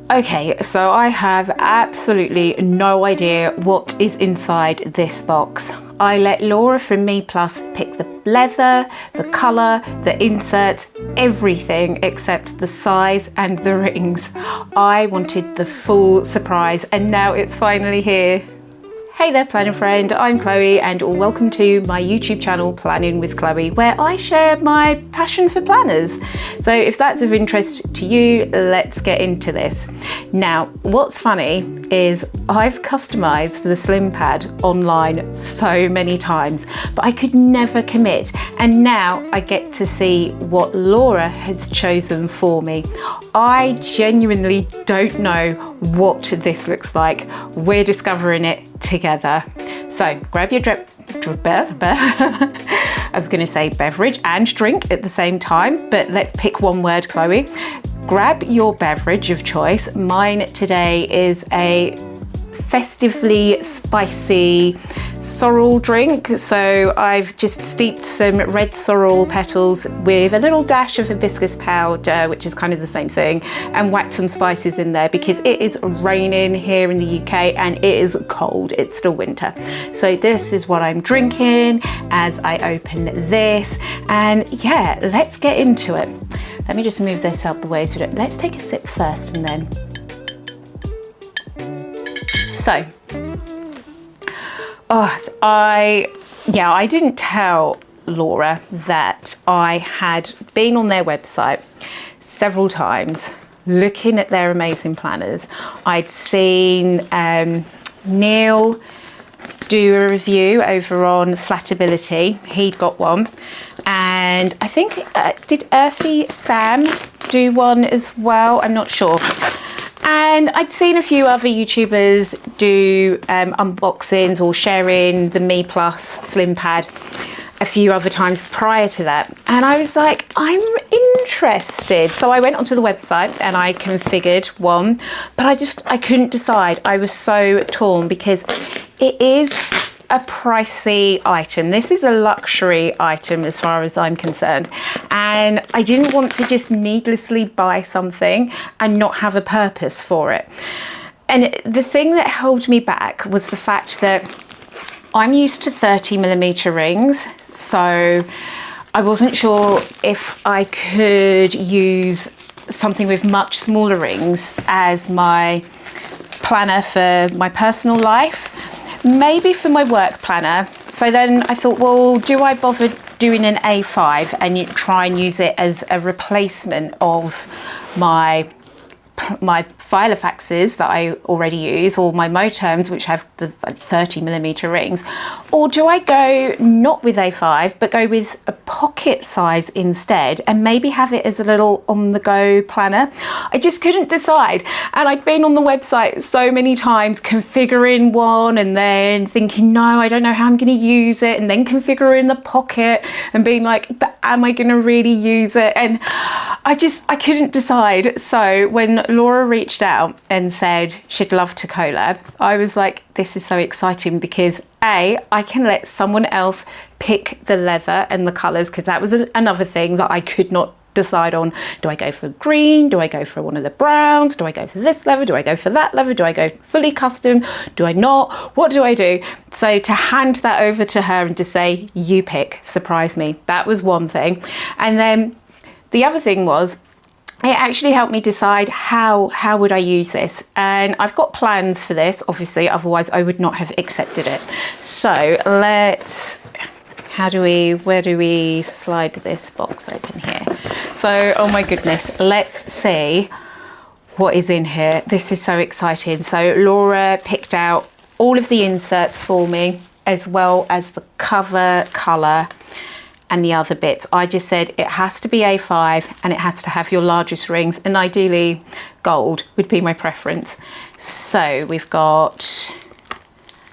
Okay, so I have absolutely no idea what is inside this box. I let Laura from MeePlus pick the leather, the colour, the inserts, everything except the size and the rings. I wanted the full surprise and now it's finally here. Hey there planner friend, I'm Chloe and welcome to my YouTube channel Planning with Chloe, where I share my passion for planners. So if that's of interest to you, let's get into this. Now, what's funny is I've customized the SlimPad online so many times, but I could never commit. And now I get to see what Laura has chosen for me. I genuinely don't know what this looks like. We're discovering it together. So grab your I was going to say beverage and drink at the same time, but let's pick one word, Chloe. Grab your beverage of choice. Mine today is a festively spicy sorrel drink. So I've just steeped some red sorrel petals with a little dash of hibiscus powder, which is kind of the same thing, and whacked some spices in there because it is raining here in the UK and it is cold. It's still winter. So this is what I'm drinking as I open this, and yeah, let's get into it. Let me just move this out the way so let's take a sip first and then. So, I didn't tell Laura that I had been on their website several times looking at their amazing planners. I'd seen Neil do a review over on Flatability. He'd got one. And I think, did Earthy Sam do one as well? I'm not sure. And I'd seen a few other YouTubers do unboxings or sharing the MeePlus SlimPad a few other times prior to that. And I was like, I'm interested. So I went onto the website and I configured one, but I couldn't decide. I was so torn because it is a pricey item. This is a luxury item as far as I'm concerned. And I didn't want to just needlessly buy something and not have a purpose for it. And the thing that held me back was the fact that I'm used to 30mm rings. So I wasn't sure if I could use something with much smaller rings as my planner for my personal life. Maybe for my work planner. So then I thought, well, do I bother doing an A5 and try and use it as a replacement of my Filofaxes that I already use, or my Moterms, which have the 30mm rings? Or do I go not with A5 but go with a pocket size instead and maybe have it as a little on-the-go planner? I just couldn't decide, and I'd been on the website so many times configuring one and then thinking, no, I don't know how I'm going to use it, and then configuring the pocket and being like, but am I going to really use it? And I couldn't decide. So when Laura reached out and said she'd love to collab, I was like, this is so exciting because A, I can let someone else pick the leather and the colours, because that was another thing that I could not decide on. Do I go for green? Do I go for one of the browns? Do I go for this leather? Do I go for that leather? Do I go fully custom? Do I not? What do I do? So to hand that over to her and to say, you pick, surprise me. That was one thing. And then the other thing was, it actually helped me decide how would I use this. And I've got plans for this, obviously, otherwise I would not have accepted it. So where do we slide this box open here? So, oh my goodness, let's see what is in here. This is so exciting. So Laura picked out all of the inserts for me, as well as the cover colour and the other bits. I just said it has to be A5 and it has to have your largest rings, and ideally gold would be my preference. So we've got,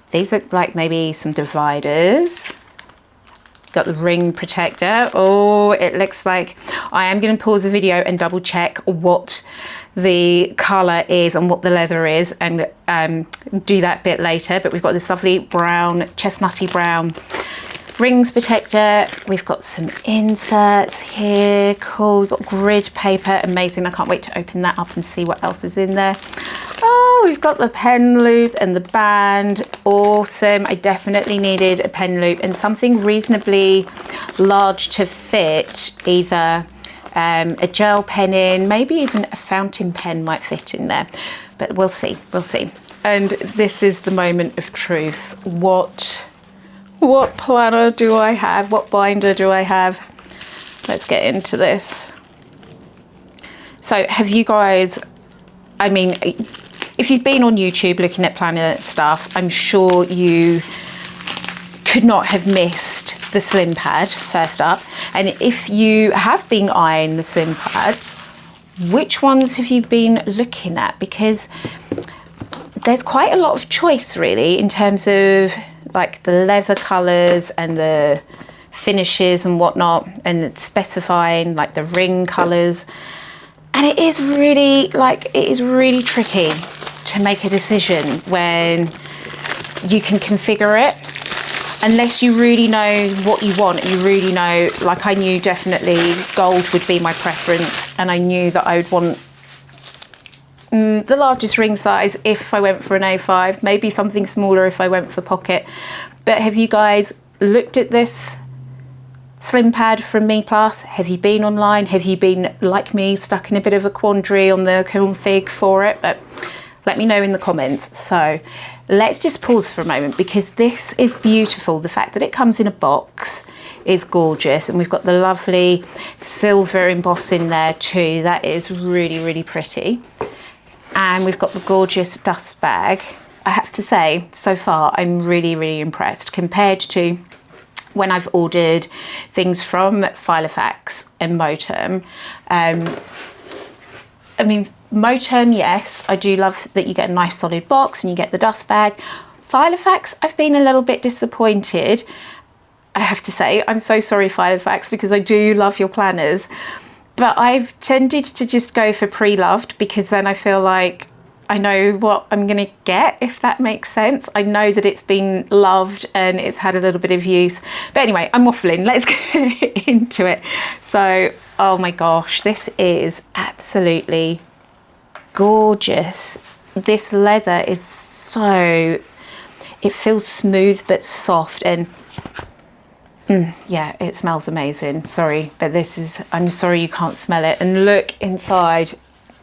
these look like maybe some dividers. Got the ring protector. Oh, it looks like, I am going to pause the video and double check what the colour is and what the leather is, and do that bit later. But we've got this lovely brown, chestnutty brown rings protector. We've got some inserts here. Cool. We've got grid paper. Amazing. I can't wait to open that up and see what else is in there. Oh, we've got the pen loop and the band. Awesome. I definitely needed a pen loop and something reasonably large to fit either a gel pen in, maybe even a fountain pen might fit in there, but we'll see, we'll see. And this is the moment of truth. What planner do I have? What binder do I have? Let's get into this. So have you guys, I mean, if you've been on YouTube looking at planner stuff, I'm sure you could not have missed the SlimPad first up. And if you have been eyeing the SlimPads, which ones have you been looking at? Because there's quite a lot of choice really in terms of like the leather colours and the finishes and whatnot, and specifying like the ring colours. And it is really tricky to make a decision when you can configure it, unless you really know what you want. You really know, like I knew definitely gold would be my preference, and I knew that I would want the largest ring size if I went for an A5, maybe something smaller if I went for pocket. But have you guys looked at this SlimPad from MeePlus? Have you been online? Have you been, like me, stuck in a bit of a quandary on the config for it? But let me know in the comments. So let's just pause for a moment, because this is beautiful. The fact that it comes in a box is gorgeous, and we've got the lovely silver emboss in there too. That is really, really pretty. And we've got the gorgeous dust bag. I have to say, so far, I'm really, really impressed compared to when I've ordered things from Filofax and Moterm. I mean, Moterm, yes, I do love that you get a nice solid box and you get the dust bag. Filofax, I've been a little bit disappointed. I have to say, I'm so sorry, Filofax, because I do love your planners. But I've tended to just go for pre-loved, because then I feel like I know what I'm going to get, if that makes sense. I know that it's been loved and it's had a little bit of use. But anyway, I'm waffling. Let's get into it. So, oh my gosh, this is absolutely gorgeous. This leather is so, it feels smooth but soft, and yeah, it smells amazing. Sorry, but this is, I'm sorry you can't smell it. And look inside.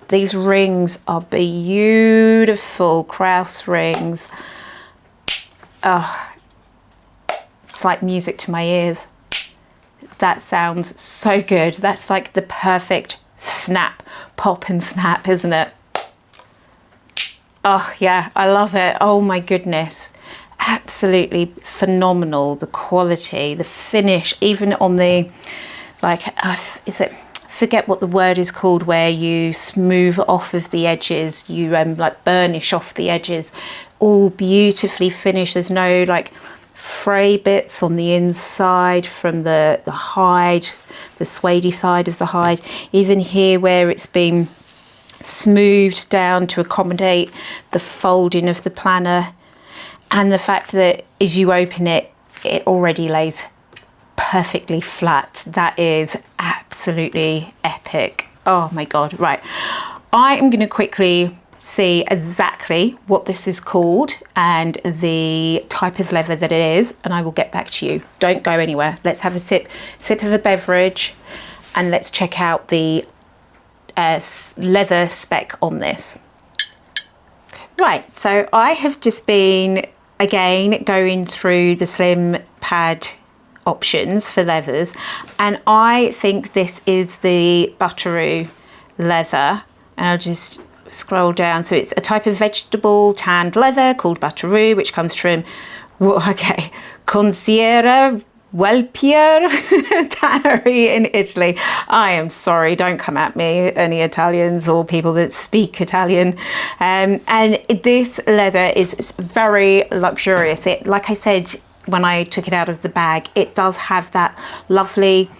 These rings are beautiful, Kraus rings. Oh, it's like music to my ears. That sounds so good. That's like the perfect snap, pop and snap, isn't it? Oh yeah, I love it. Oh my goodness. Absolutely phenomenal. The quality, the finish, even on the, like, is it, forget what the word is called, where you smooth off of the edges, you like burnish off the edges, all beautifully finished. There's no like fray bits on the inside from the hide, the suede side of the hide. Even here where it's been smoothed down to accommodate the folding of the planner, and the fact that as you open it, it already lays perfectly flat. That is absolutely epic. Oh my god. Right, I am going to quickly see exactly what this is called and the type of leather that it is, and I will get back to you. Don't go anywhere. Let's have a sip of a beverage and let's check out the leather spec on this. Right, so I have just been again going through the SlimPad options for leathers, and I think this is the buckaroo leather, and I'll just scroll down. So it's a type of vegetable tanned leather called buckaroo, which comes from, okay, Consigliere Welpier tannery in Italy. I am sorry, don't come at me, any Italians or people that speak Italian. And this leather is very luxurious. It, like I said, when I took it out of the bag, it does have that lovely,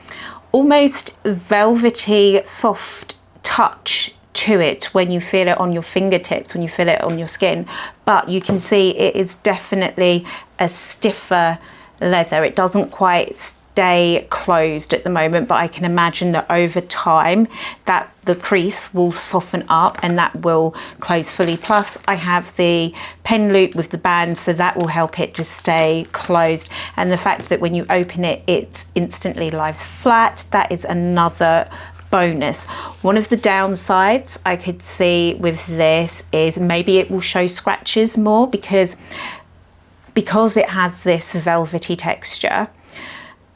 almost velvety, soft touch to it when you feel it on your fingertips, when you feel it on your skin. But you can see it is definitely a stiffer leather. It doesn't quite stay closed at the moment, but I can imagine that over time that the crease will soften up and that will close fully. Plus I have the pen loop with the band, so that will help it to stay closed, and the fact that when you open it, it instantly lies flat, that is another bonus. One of the downsides I could see with this is maybe it will show scratches more, because it has this velvety texture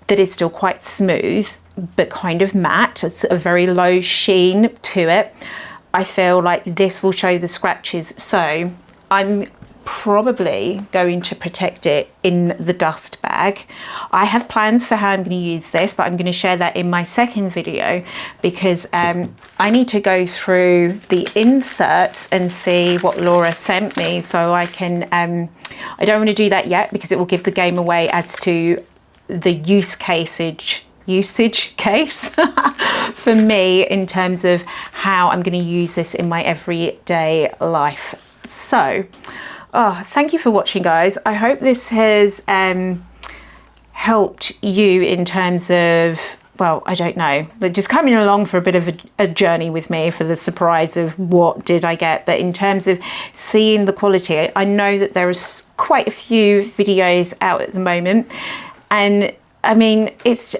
that is still quite smooth but kind of matte. It's a very low sheen to it. I feel like this will show the scratches, so I'm probably going to protect it in the dust bag. I have plans for how I'm going to use this, but I'm going to share that in my second video, because I need to go through the inserts and see what Lora sent me, so I can I don't want to do that yet because it will give the game away as to the usage case for me in terms of how I'm going to use this in my everyday life. So thank you for watching, guys. I hope this has helped you in terms of, well, I don't know, but just coming along for a bit of a journey with me for the surprise of what did I get. But in terms of seeing the quality, I know that there is quite a few videos out at the moment, and I mean, it's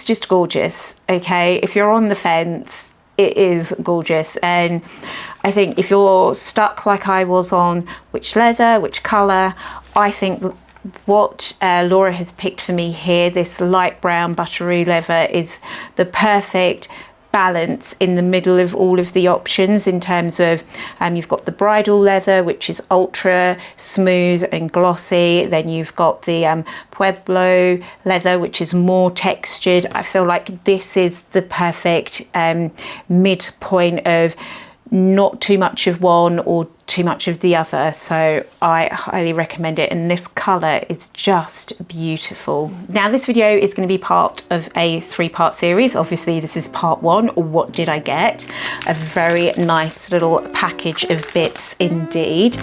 just gorgeous. Okay, if you're on the fence, it is gorgeous. And I think if you're stuck like I was on which leather, which color, I think what Lora has picked for me here, this light brown butteroo leather, is the perfect balance in the middle of all of the options in terms of you've got the bridal leather, which is ultra smooth and glossy, then you've got the Pueblo leather, which is more textured. I feel like this is the perfect midpoint of not too much of one or too much of the other, so I highly recommend it, and this color is just beautiful. Now this video is going to be part of a 3-part series. Obviously this is part 1, or what did I get? A very nice little package of bits indeed.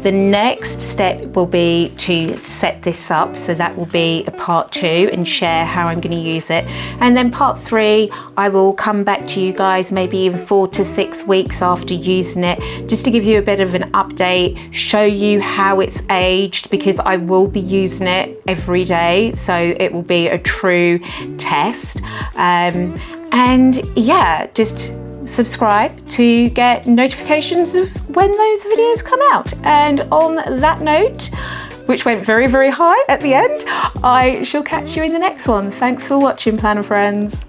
The next step will be to set this up, so that will be a part 2 and share how I'm going to use it, and then part 3 I will come back to you guys maybe even 4 to 6 weeks after using it, just to give you a bit of an update, show you how it's aged, because I will be using it every day, so it will be a true test. And yeah, just subscribe to get notifications of when those videos come out. And on that note, which went very, very high at the end, I shall catch you in the next one. Thanks for watching, Planner friends.